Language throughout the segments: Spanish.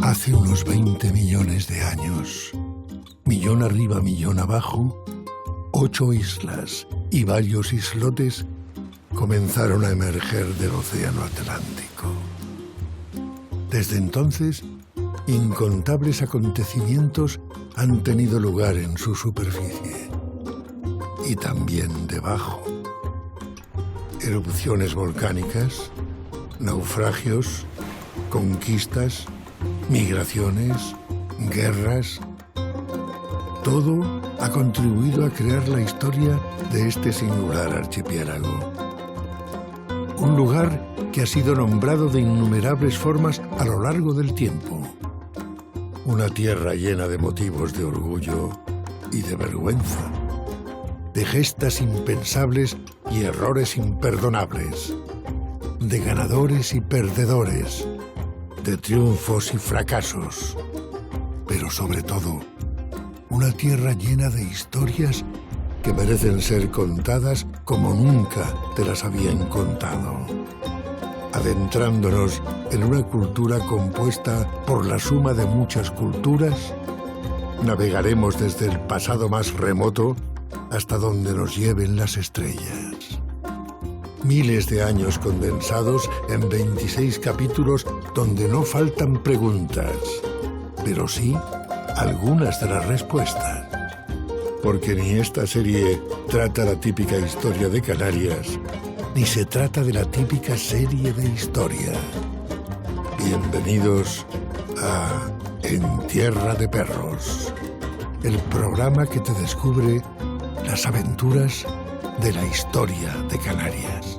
Hace unos 20 millones de años, millón arriba, millón abajo, 8 islas y varios islotes comenzaron a emerger del océano Atlántico. Desde entonces, incontables acontecimientos han tenido lugar en su superficie y también debajo. Erupciones volcánicas, naufragios, conquistas, migraciones, guerras. Todo ha contribuido a crear la historia de este singular archipiélago. Un lugar que ha sido nombrado de innumerables formas a lo largo del tiempo. Una tierra llena de motivos de orgullo y de vergüenza, de gestas impensables y errores imperdonables, de ganadores y perdedores, de triunfos y fracasos, pero sobre todo, una tierra llena de historias que merecen ser contadas como nunca te las habían contado. Adentrándonos en una cultura compuesta por la suma de muchas culturas, navegaremos desde el pasado más remoto hasta donde nos lleven las estrellas. Miles de años condensados en 26 capítulos donde no faltan preguntas, pero sí algunas de las respuestas. Porque ni esta serie trata la típica historia de Canarias, ni se trata de la típica serie de historia. Bienvenidos a En Tierra de Perros, el programa que te descubre las aventuras de la historia de Canarias.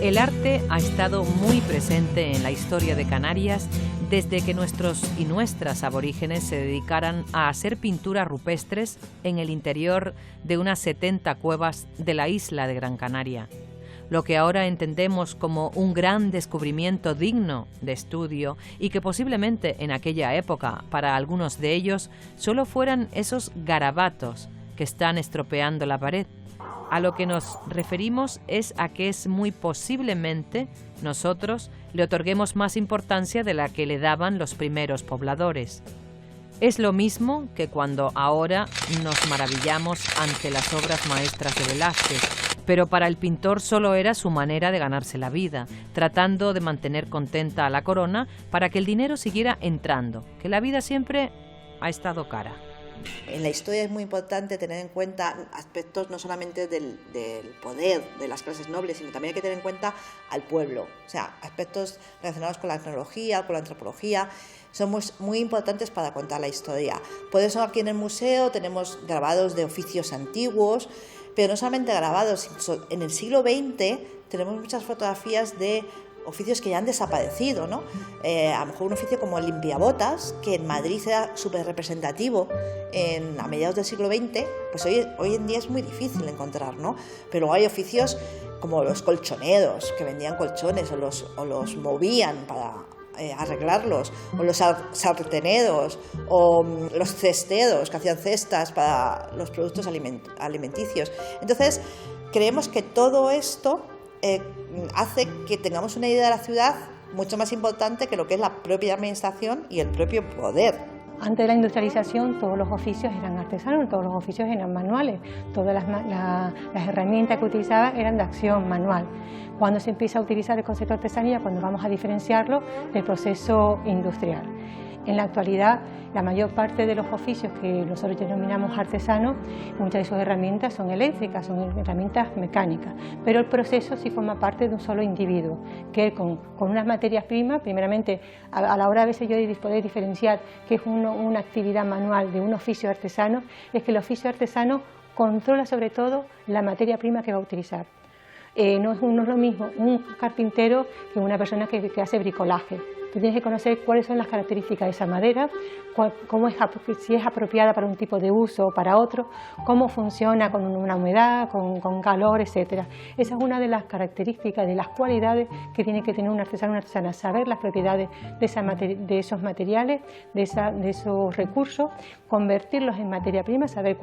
El arte ha estado muy presente en la historia de Canarias desde que nuestros y nuestras aborígenes se dedicaran a hacer pinturas rupestres en el interior de unas 70 cuevas de la isla de Gran Canaria. Lo que ahora entendemos como un gran descubrimiento digno de estudio y que posiblemente en aquella época, para algunos de ellos, solo fueran esos garabatos que están estropeando la pared. A lo que nos referimos es a que es muy posiblemente nosotros le otorguemos más importancia de la que le daban los primeros pobladores. Es lo mismo que cuando ahora nos maravillamos ante las obras maestras de Velázquez, pero para el pintor solo era su manera de ganarse la vida, tratando de mantener contenta a la corona para que el dinero siguiera entrando, que la vida siempre ha estado cara. En la historia es muy importante tener en cuenta aspectos no solamente del poder de las clases nobles, sino también hay que tener en cuenta al pueblo. O sea, aspectos relacionados con la etnología, con la antropología, son muy importantes para contar la historia. Por eso aquí en el museo tenemos grabados de oficios antiguos, pero no solamente grabados, en el siglo XX tenemos muchas fotografías de oficios que ya han desaparecido, ¿no? A lo mejor un oficio como el limpiabotas, que en Madrid era súper representativo a mediados del siglo XX, pues hoy en día es muy difícil encontrar, ¿no? Pero hay oficios como los colchoneros, que vendían colchones o los movían para arreglarlos, o los sarteneros, o los cesteros que hacían cestas para los productos alimenticios. Entonces, creemos que todo esto hace que tengamos una idea de la ciudad mucho más importante que lo que es la propia administración y el propio poder. Antes de la industrialización todos los oficios eran artesanos, todos los oficios eran manuales, todas las herramientas que utilizaban eran de acción manual. Cuando se empieza a utilizar el concepto de artesanía, cuando vamos a diferenciarlo del proceso industrial. En la actualidad, la mayor parte de los oficios que nosotros denominamos artesanos, muchas de sus herramientas son eléctricas, son herramientas mecánicas, pero el proceso sí forma parte de un solo individuo, que con unas materias primas, primeramente, a la hora a veces yo de poder diferenciar qué es una actividad manual de un oficio artesano, es que el oficio artesano controla sobre todo la materia prima que va a utilizar. No es lo mismo un carpintero que una persona que hace bricolaje. Tú tienes que conocer cuáles son las características de esa madera, si es apropiada para un tipo de uso o para otro, cómo funciona con una humedad, con calor, etc. Esa es una de las características, de las cualidades que tiene que tener un artesano o una artesana, saber las propiedades de esos materiales, de esos recursos, convertirlos en materia prima, saber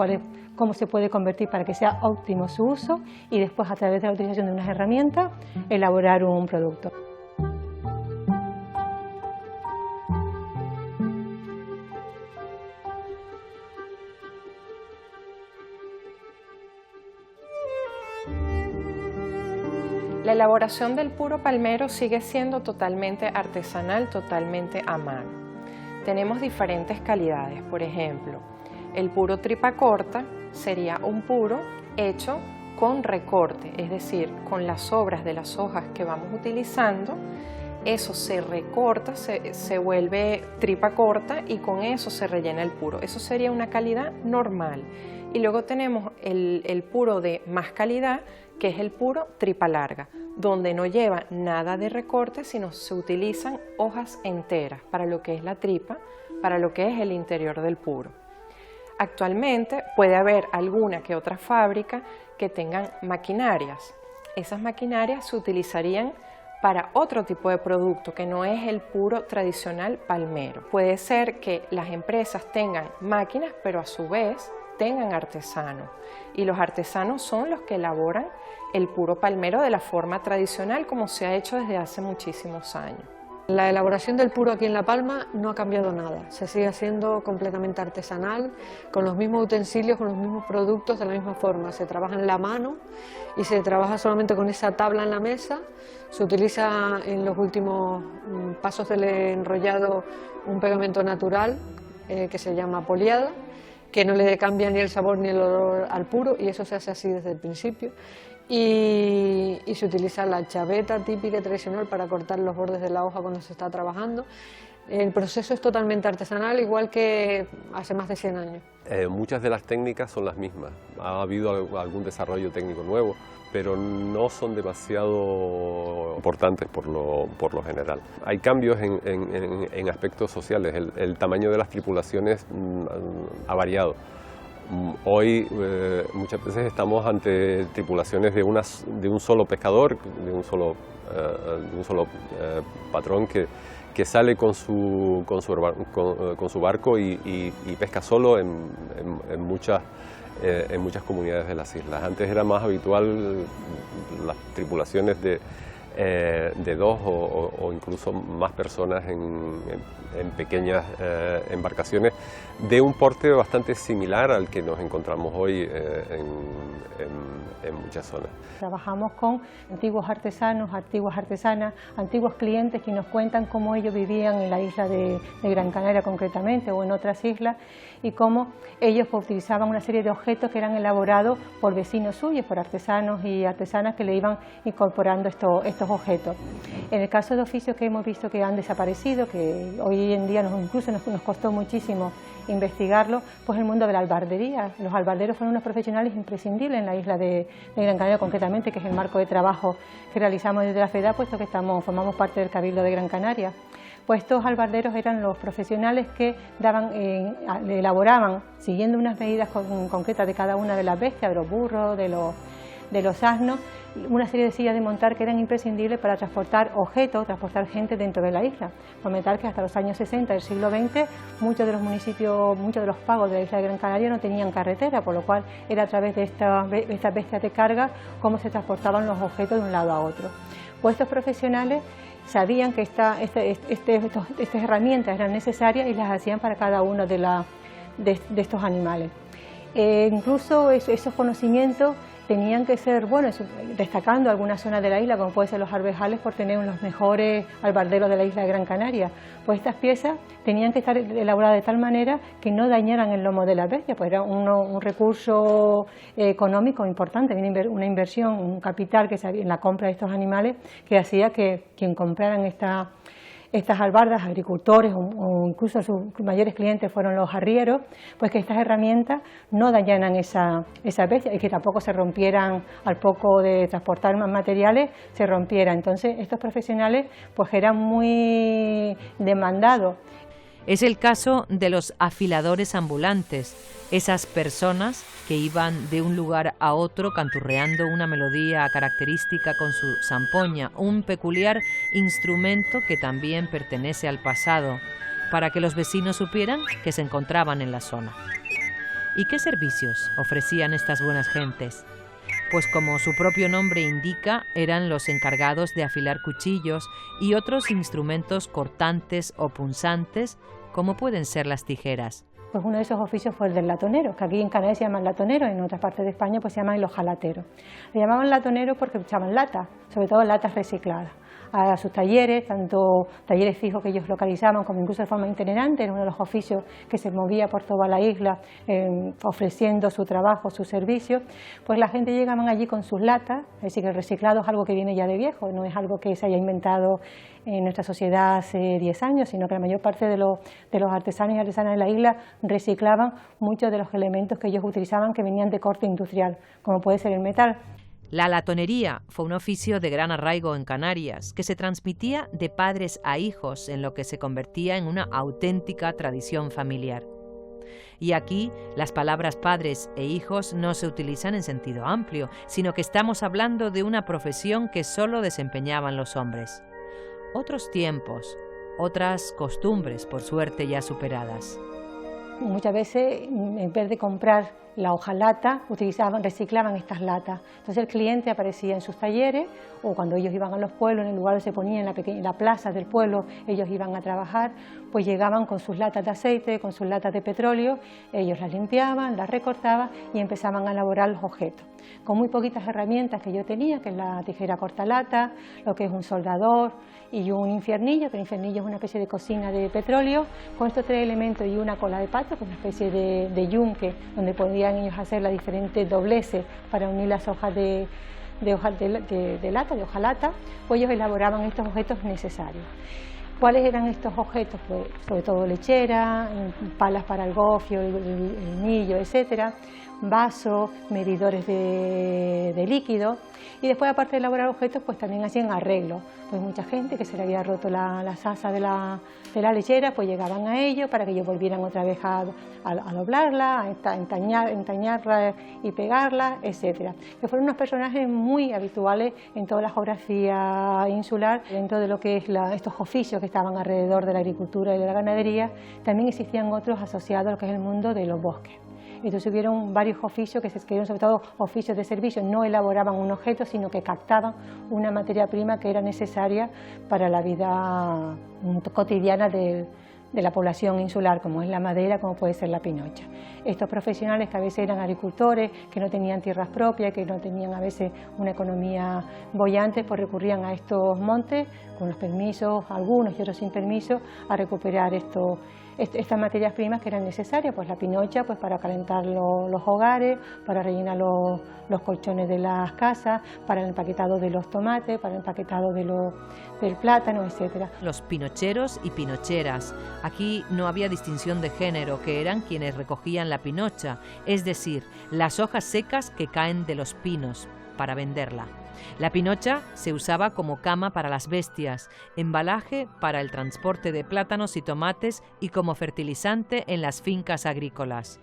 cómo se puede convertir para que sea óptimo su uso y después, a través de la utilización de unas herramientas, elaborar un producto. La elaboración del puro palmero sigue siendo totalmente artesanal, totalmente a mano. Tenemos diferentes calidades, por ejemplo, el puro tripa corta sería un puro hecho con recorte, es decir, con las sobras de las hojas que vamos utilizando, eso se recorta, se vuelve tripa corta y con eso se rellena el puro. Eso sería una calidad normal. Y luego tenemos el puro de más calidad, que es el puro tripa larga, donde no lleva nada de recorte, sino se utilizan hojas enteras para lo que es la tripa, para lo que es el interior del puro. Actualmente puede haber alguna que otra fábrica que tengan maquinarias. Esas maquinarias se utilizarían para otro tipo de producto que no es el puro tradicional palmero. Puede ser que las empresas tengan máquinas, pero a su vez tengan artesanos, y los artesanos son los que elaboran el puro palmero de la forma tradicional como se ha hecho desde hace muchísimos años. La elaboración del puro aquí en La Palma no ha cambiado nada, se sigue haciendo completamente artesanal, con los mismos utensilios, con los mismos productos, de la misma forma. Se trabaja en la mano y se trabaja solamente con esa tabla en la mesa. Se utiliza en los últimos pasos del enrollado un pegamento natural que se llama poliada, que no le cambia ni el sabor ni el olor al puro, y eso se hace así desde el principio. Y se utiliza la chaveta típica y tradicional para cortar los bordes de la hoja cuando se está trabajando. El proceso es totalmente artesanal, igual que hace más de 100 años. Muchas de las técnicas son las mismas. Ha habido algún desarrollo técnico nuevo, pero no son demasiado importantes por lo general. Hay cambios en aspectos sociales. El tamaño de las tripulaciones ha variado. Hoy muchas veces estamos ante tripulaciones de un solo pescador, de un solo patrón que sale con su barco y pesca solo en muchas comunidades de las islas. Antes era más habitual las tripulaciones de 2 o incluso más personas en pequeñas embarcaciones de un porte bastante similar al que nos encontramos hoy en muchas zonas. Trabajamos con antiguos artesanos, antiguas artesanas, antiguos clientes que nos cuentan cómo ellos vivían en la isla de Gran Canaria concretamente o en otras islas, y cómo ellos utilizaban una serie de objetos que eran elaborados por vecinos suyos, por artesanos y artesanas que le iban incorporando estos objetos. En el caso de oficios que hemos visto que han desaparecido, que hoy en día incluso nos costó muchísimo investigarlo, pues el mundo de la albardería. Los albarderos fueron unos profesionales imprescindibles en la isla de Gran Canaria concretamente, que es el marco de trabajo que realizamos desde la FEDA, puesto que formamos parte del Cabildo de Gran Canaria. Pues estos albarderos eran los profesionales que elaboraban, siguiendo unas medidas concretas de cada una de las bestias, de los burros, de los asnos, una serie de sillas de montar que eran imprescindibles para transportar objetos, transportar gente dentro de la isla. Comentar que hasta los años 60 del siglo XX muchos de los municipios, muchos de los pagos de la isla de Gran Canaria no tenían carretera, por lo cual era a través de estas bestias de carga cómo se transportaban los objetos de un lado a otro. Pues estos profesionales sabían que estas herramientas eran necesarias y las hacían para cada uno de estos animales. Incluso esos conocimientos tenían que ser, bueno, destacando algunas zonas de la isla, como puede ser los Arvejales, por tener los mejores albarderos de la isla de Gran Canaria. Pues estas piezas tenían que estar elaboradas de tal manera que no dañaran el lomo de la bestia, pues era un recurso económico importante, una inversión, un capital que en la compra de estos animales, que hacía que quien compraran estas albardas, agricultores o incluso sus mayores clientes fueron los arrieros, pues que estas herramientas no dañaran esa bestia y que tampoco se rompieran al poco de transportar más materiales, se rompiera. Entonces estos profesionales pues eran muy demandados. Es el caso de los afiladores ambulantes, esas personas que iban de un lugar a otro canturreando una melodía característica con su zampoña, un peculiar instrumento que también pertenece al pasado, para que los vecinos supieran que se encontraban en la zona. ¿Y qué servicios ofrecían estas buenas gentes? Pues como su propio nombre indica, eran los encargados de afilar cuchillos y otros instrumentos cortantes o punzantes, como pueden ser las tijeras. Pues uno de esos oficios fue el del latonero, que aquí en Canarias se llaman latoneros, en otras partes de España pues se llaman los jalateros. Le llamaban latoneros porque echaban latas, sobre todo latas recicladas, a sus talleres, tanto talleres fijos que ellos localizaban como incluso de forma itinerante. Era uno de los oficios que se movía por toda la isla ofreciendo su trabajo, sus servicios. Pues la gente llegaban allí con sus latas, es decir, que el reciclado es algo que viene ya de viejo, no es algo que se haya inventado en nuestra sociedad hace 10 años, sino que la mayor parte de los artesanos y artesanas de la isla reciclaban muchos de los elementos que ellos utilizaban que venían de corte industrial, como puede ser el metal. La latonería fue un oficio de gran arraigo en Canarias, que se transmitía de padres a hijos, en lo que se convertía en una auténtica tradición familiar. Y aquí las palabras padres e hijos no se utilizan en sentido amplio, sino que estamos hablando de una profesión que solo desempeñaban los hombres. Otros tiempos, otras costumbres, por suerte ya superadas. Muchas veces, en vez de comprar la hojalata, reciclaban estas latas. Entonces el cliente aparecía en sus talleres o cuando ellos iban a los pueblos, en el lugar donde se ponían en la plaza del pueblo, ellos iban a trabajar, pues llegaban con sus latas de aceite, con sus latas de petróleo, ellos las limpiaban, las recortaban y empezaban a elaborar los objetos. Con muy poquitas herramientas que yo tenía, que es la tijera cortalata, lo que es un soldador y un infiernillo, que el infiernillo es una especie de cocina de petróleo, con estos 3 elementos y una cola de pato, que es una especie de yunque, donde podían ellos hacer las diferentes dobleces para unir las hojas de hojalata, pues ellos elaboraban estos objetos necesarios. ¿Cuáles eran estos objetos? Pues sobre todo lechera, palas para el gofio, el millo, etcétera, vasos, medidores de líquido. Y después, aparte de elaborar objetos, pues también hacían arreglos. Pues mucha gente que se le había roto la asa de la lechera, pues llegaban a ellos para que ellos volvieran otra vez a doblarla, a entañarla y pegarla, etcétera. Que fueron unos personajes muy habituales en toda la geografía insular. Dentro de lo que es estos oficios que estaban alrededor de la agricultura y de la ganadería, también existían otros asociados a lo que es el mundo de los bosques. Entonces hubieron varios oficios que eran sobre todo oficios de servicio, no elaboraban un objeto, sino que captaban una materia prima que era necesaria para la vida cotidiana de la población insular, como es la madera, como puede ser la pinocha. Estos profesionales que a veces eran agricultores, que no tenían tierras propias, que no tenían a veces una economía boyante, pues recurrían a estos montes, con los permisos, algunos y otros sin permiso, a recuperar estas materias primas que eran necesarias, pues la pinocha pues para calentar los hogares, para rellenar los colchones de las casas, para el empaquetado de los tomates, para el empaquetado del plátano, etcétera. Los pinocheros y pinocheras. Aquí no había distinción de género, que eran quienes recogían la pinocha, es decir, las hojas secas que caen de los pinos, para venderla. La pinocha se usaba como cama para las bestias, embalaje para el transporte de plátanos y tomates y como fertilizante en las fincas agrícolas.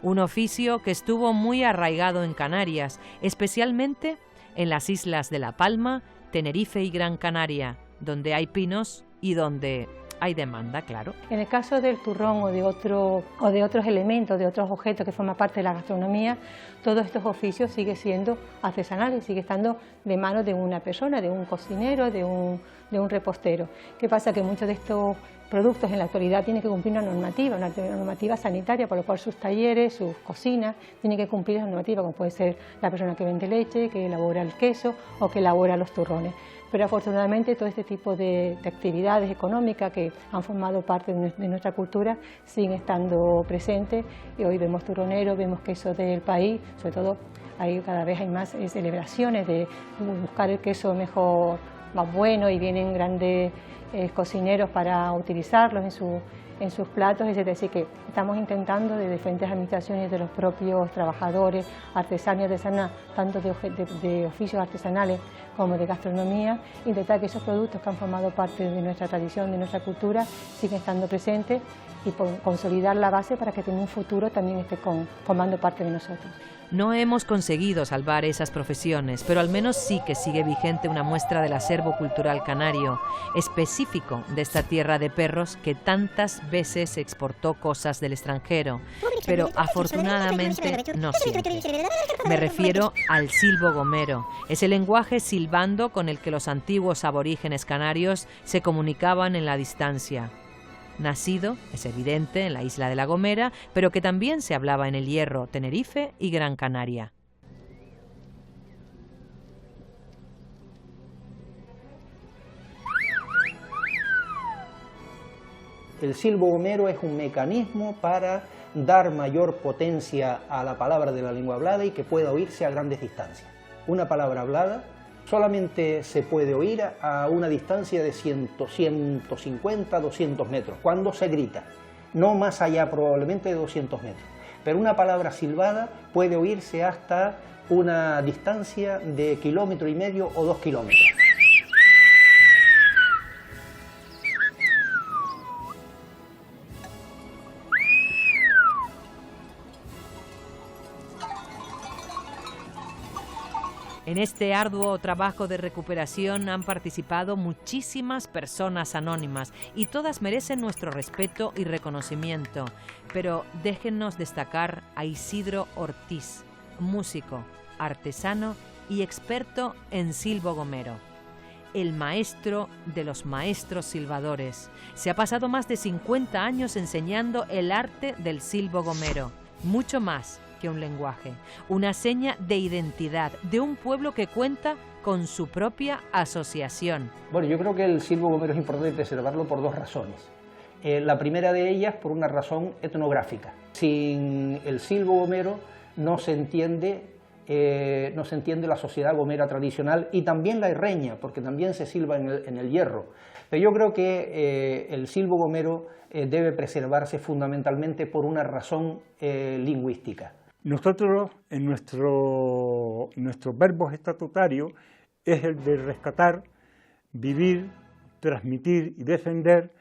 Un oficio que estuvo muy arraigado en Canarias, especialmente en las islas de La Palma, Tenerife y Gran Canaria, donde hay pinos y donde hay demanda, claro. En el caso del turrón o de otros elementos, de otros objetos que forman parte de la gastronomía, todos estos oficios siguen siendo artesanales, sigue estando de manos de una persona, de un cocinero, de un repostero. ¿Qué pasa? Que muchos de estos productos en la actualidad tienen que cumplir una normativa sanitaria, por lo cual sus talleres, sus cocinas, tienen que cumplir esa normativa, como puede ser la persona que vende leche, que elabora el queso o que elabora los turrones. Pero afortunadamente todo este tipo de actividades económicas que han formado parte de nuestra cultura siguen estando presentes, y hoy vemos turroneros, vemos quesos del país, sobre todo cada vez hay más celebraciones de buscar el queso mejor, más bueno, y vienen grandes cocineros para utilizarlos en sus platos, es decir, que estamos intentando de diferentes administraciones, de los propios trabajadores, artesanos y artesanas, tanto de oficios artesanales como de gastronomía, intentar que esos productos que han formado parte de nuestra tradición, de nuestra cultura, sigan estando presentes y consolidar la base para que en un futuro también esté formando parte de nosotros. No hemos conseguido salvar esas profesiones, pero al menos sí que sigue vigente una muestra del acervo cultural canario, específico de esta tierra de perros que tantas veces exportó cosas del extranjero, pero afortunadamente no siempre. Me refiero al silbo gomero, ese lenguaje silbando con el que los antiguos aborígenes canarios se comunicaban en la distancia. Nacido, es evidente, en la isla de La Gomera, pero que también se hablaba en El Hierro, Tenerife y Gran Canaria. El silbo gomero es un mecanismo para dar mayor potencia a la palabra de la lengua hablada y que pueda oírse a grandes distancias. Una palabra hablada solamente se puede oír a una distancia de 150, 200 metros, cuando se grita, no más allá probablemente de 200 metros. Pero una palabra silbada puede oírse hasta una distancia de 1,5 km o 2 kilómetros. En este arduo trabajo de recuperación han participado muchísimas personas anónimas y todas merecen nuestro respeto y reconocimiento. Pero déjennos destacar a Isidro Ortiz, músico, artesano y experto en silbo gomero. El maestro de los maestros silbadores. Se ha pasado más de 50 años enseñando el arte del silbo gomero. Mucho más que un lenguaje, una seña de identidad de un pueblo que cuenta con su propia asociación. Bueno, yo creo que el silbo gomero es importante preservarlo por dos razones. La primera de ellas por una razón etnográfica. Sin el silbo gomero no se entiende la sociedad gomera tradicional y también la herreña, porque también se silba en el Hierro. Pero yo creo que el silbo gomero debe preservarse fundamentalmente por una razón lingüística. Nosotros, en nuestros verbos estatutarios, es el de rescatar, vivir, transmitir y defender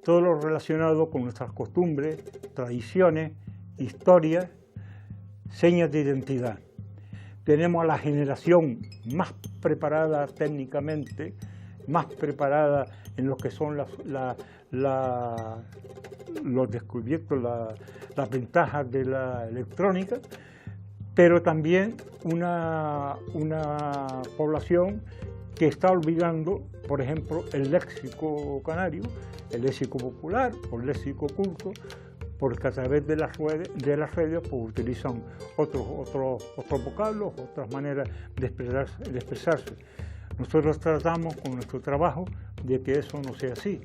todo lo relacionado con nuestras costumbres, tradiciones, historias, señas de identidad. Tenemos a la generación más preparada técnicamente, más preparada en lo que son los descubiertos, las ventajas de la electrónica, pero también una población que está olvidando, por ejemplo, el léxico canario, el léxico popular o el léxico culto, porque a través de las redes pues, utilizan otros vocablos, otras maneras de expresarse. Nosotros tratamos con nuestro trabajo de que eso no sea así.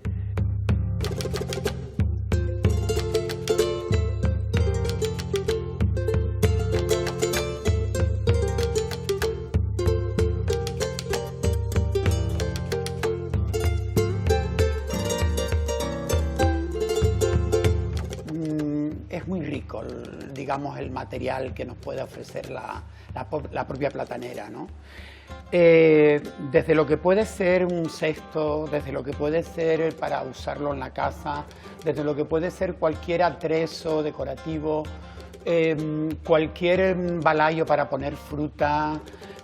Es muy rico, digamos, el material que nos puede ofrecer la propia platanera, ¿no? Desde lo que puede ser un cesto, desde lo que puede ser para usarlo en la casa, desde lo que puede ser cualquier atrezo decorativo, cualquier balayo para poner fruta,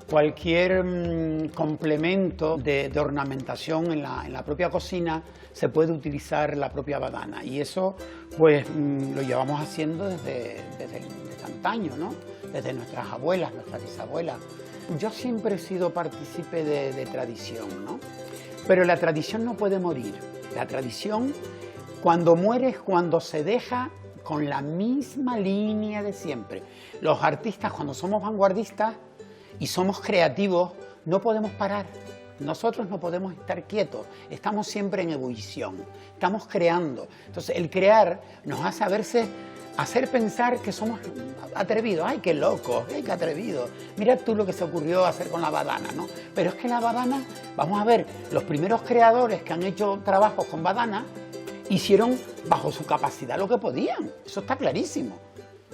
cualquier complemento de ornamentación en la propia cocina, se puede utilizar la propia badana. Y eso pues lo llevamos haciendo desde antaño, ¿no? Desde nuestras abuelas, nuestras bisabuelas. Yo siempre he sido partícipe de tradición, ¿no? Pero la tradición no puede morir. La tradición, cuando muere, es cuando se deja con la misma línea de siempre. Los artistas, cuando somos vanguardistas y somos creativos, no podemos parar. Nosotros no podemos estar quietos, estamos siempre en ebullición, estamos creando. Entonces el crear nos hace hacer pensar que somos atrevidos. ¡Ay, qué loco! ¡Ay, qué atrevido! Mira tú lo que se ocurrió hacer con la badana, ¿no? Pero es que la badana, vamos a ver, los primeros creadores que han hecho trabajos con badana hicieron bajo su capacidad lo que podían, eso está clarísimo.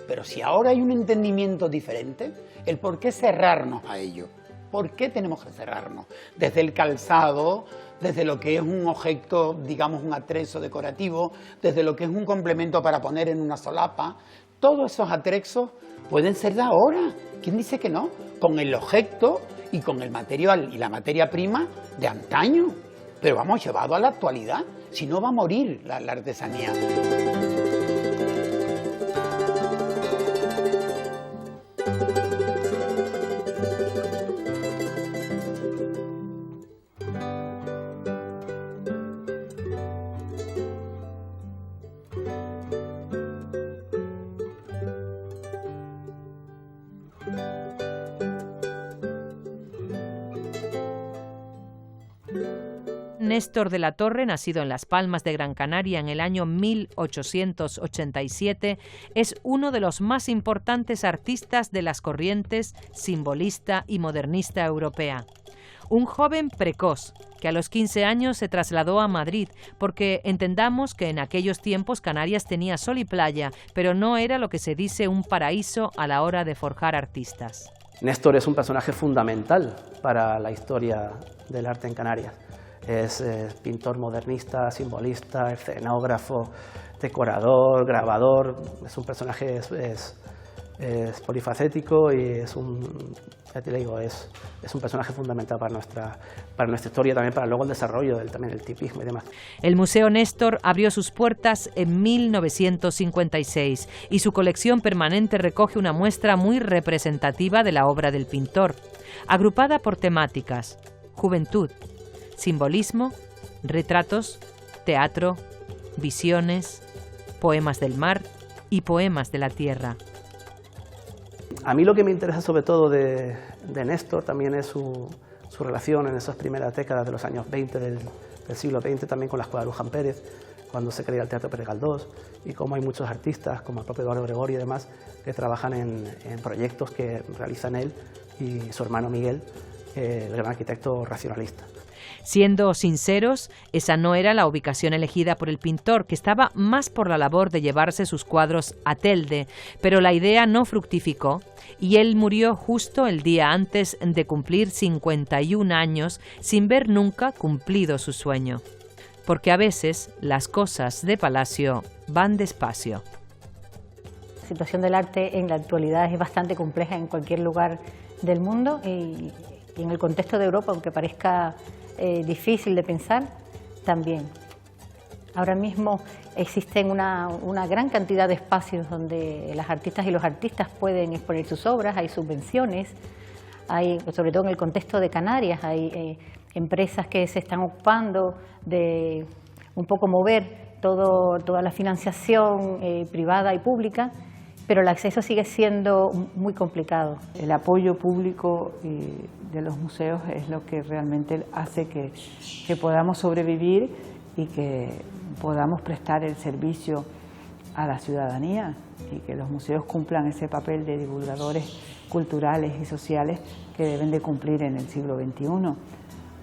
Pero si ahora hay un entendimiento diferente, el por qué cerrarnos a ello. ¿Por qué tenemos que cerrarnos? Desde el calzado, desde lo que es un objeto, digamos un atrezo decorativo, desde lo que es un complemento para poner en una solapa, todos esos atrezos pueden ser de ahora. ¿Quién dice que no? Con el objeto y con el material y la materia prima de antaño. Pero vamos, llevado a la actualidad, si no va a morir la artesanía. Néstor de la Torre, nacido en Las Palmas de Gran Canaria en el año 1887, es uno de los más importantes artistas de las corrientes simbolista y modernista europea. Un joven precoz que a los 15 años se trasladó a Madrid, porque entendamos que en aquellos tiempos Canarias tenía sol y playa, pero no era lo que se dice un paraíso a la hora de forjar artistas. Néstor es un personaje fundamental para la historia del arte en Canarias. Es pintor modernista, simbolista, escenógrafo, decorador, grabador. Es un personaje es polifacético y es un personaje fundamental para nuestra historia, también para luego el desarrollo también el tipismo y demás. El Museo Néstor abrió sus puertas en 1956 y su colección permanente recoge una muestra muy representativa de la obra del pintor, agrupada por temáticas: juventud, simbolismo, retratos, teatro, visiones, poemas del mar y poemas de la tierra. A mí lo que me interesa sobre todo de Néstor también es su relación en esas primeras décadas de los años 20 del siglo XX, también con la Escuela de Luján Pérez, cuando se crea el Teatro Pérez Galdós, y como hay muchos artistas, como el propio Eduardo Gregorio y demás, que trabajan en proyectos que realizan él y su hermano Miguel, el gran arquitecto racionalista. Siendo sinceros, esa no era la ubicación elegida por el pintor, que estaba más por la labor de llevarse sus cuadros a Telde, pero la idea no fructificó y él murió justo el día antes de cumplir 51 años sin ver nunca cumplido su sueño. Porque a veces las cosas de palacio van despacio. La situación del arte en la actualidad es bastante compleja en cualquier lugar del mundo y en el contexto de Europa, aunque parezca difícil de pensar, también. Ahora mismo existen una gran cantidad de espacios donde las artistas y los artistas pueden exponer sus obras, hay subvenciones, hay, sobre todo en el contexto de Canarias, hay empresas que se están ocupando de un poco mover toda la financiación privada y pública, pero el acceso sigue siendo muy complicado. El apoyo público de los museos es lo que realmente hace que podamos sobrevivir y que podamos prestar el servicio a la ciudadanía y que los museos cumplan ese papel de divulgadores culturales y sociales que deben de cumplir en el siglo XXI.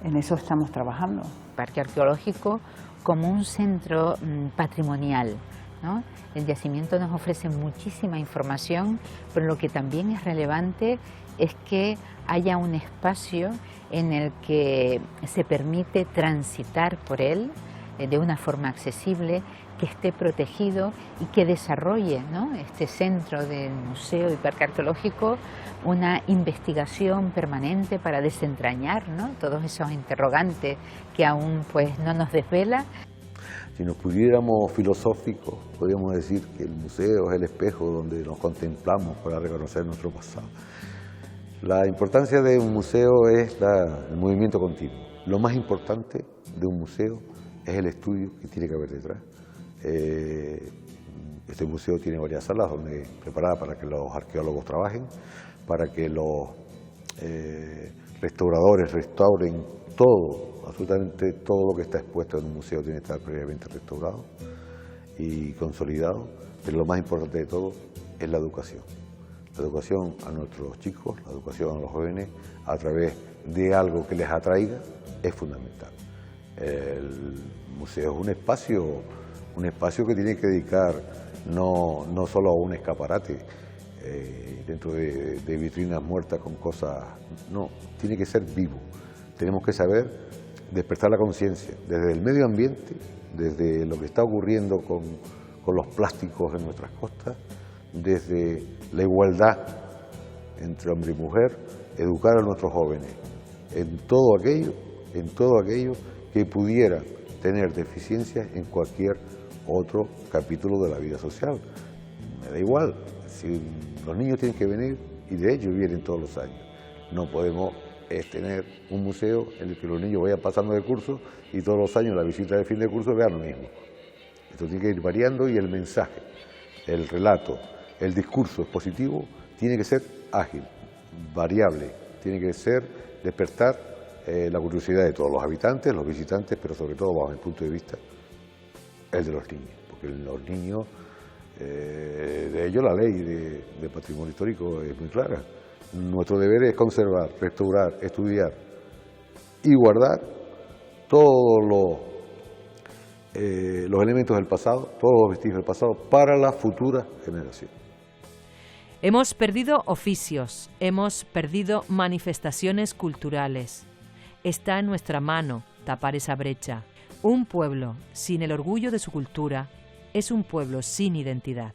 En eso estamos trabajando. Parque arqueológico como un centro patrimonial, ¿no? El yacimiento nos ofrece muchísima información, pero lo que también es relevante es que haya un espacio en el que se permite transitar por él de una forma accesible, que esté protegido y que desarrolle, ¿no?, este centro del Museo y Parque Arqueológico una investigación permanente para desentrañar, ¿no?, todos esos interrogantes que aún pues no nos desvela. Si nos pudiéramos filosóficos, podríamos decir que el museo es el espejo donde nos contemplamos para reconocer nuestro pasado. La importancia de un museo es el movimiento continuo. Lo más importante de un museo es el estudio que tiene que haber detrás. Este museo tiene varias salas preparadas para que los arqueólogos trabajen, para que los restauradores restauren todo. Absolutamente todo lo que está expuesto en un museo tiene que estar previamente restaurado y consolidado, pero lo más importante de todo es la educación. La educación a nuestros chicos, la educación a los jóvenes, a través de algo que les atraiga, es fundamental. El museo es un espacio que tiene que dedicar no solo a un escaparate, dentro de vitrinas muertas con cosas, no, tiene que ser vivo. Tenemos que saber despertar la conciencia desde el medio ambiente, desde lo que está ocurriendo con los plásticos en nuestras costas, desde la igualdad entre hombre y mujer, educar a nuestros jóvenes en todo aquello que pudiera tener deficiencias en cualquier otro capítulo de la vida social. Me da igual, si los niños tienen que venir, y de hecho vienen todos los años, no podemos tener un museo en el que los niños vayan pasando de curso y todos los años la visita de fin de curso vean lo mismo. Esto tiene que ir variando y el mensaje, el relato, el discurso expositivo tiene que ser ágil, variable, tiene que ser despertar la curiosidad de todos los habitantes, los visitantes, pero sobre todo bajo el punto de vista el de los niños, porque los niños, de ello la ley de patrimonio histórico es muy clara. Nuestro deber es conservar, restaurar, estudiar y guardar todos los elementos del pasado, todos los vestigios del pasado para la futura generación. Hemos perdido oficios, hemos perdido manifestaciones culturales. Está en nuestra mano tapar esa brecha. Un pueblo sin el orgullo de su cultura es un pueblo sin identidad.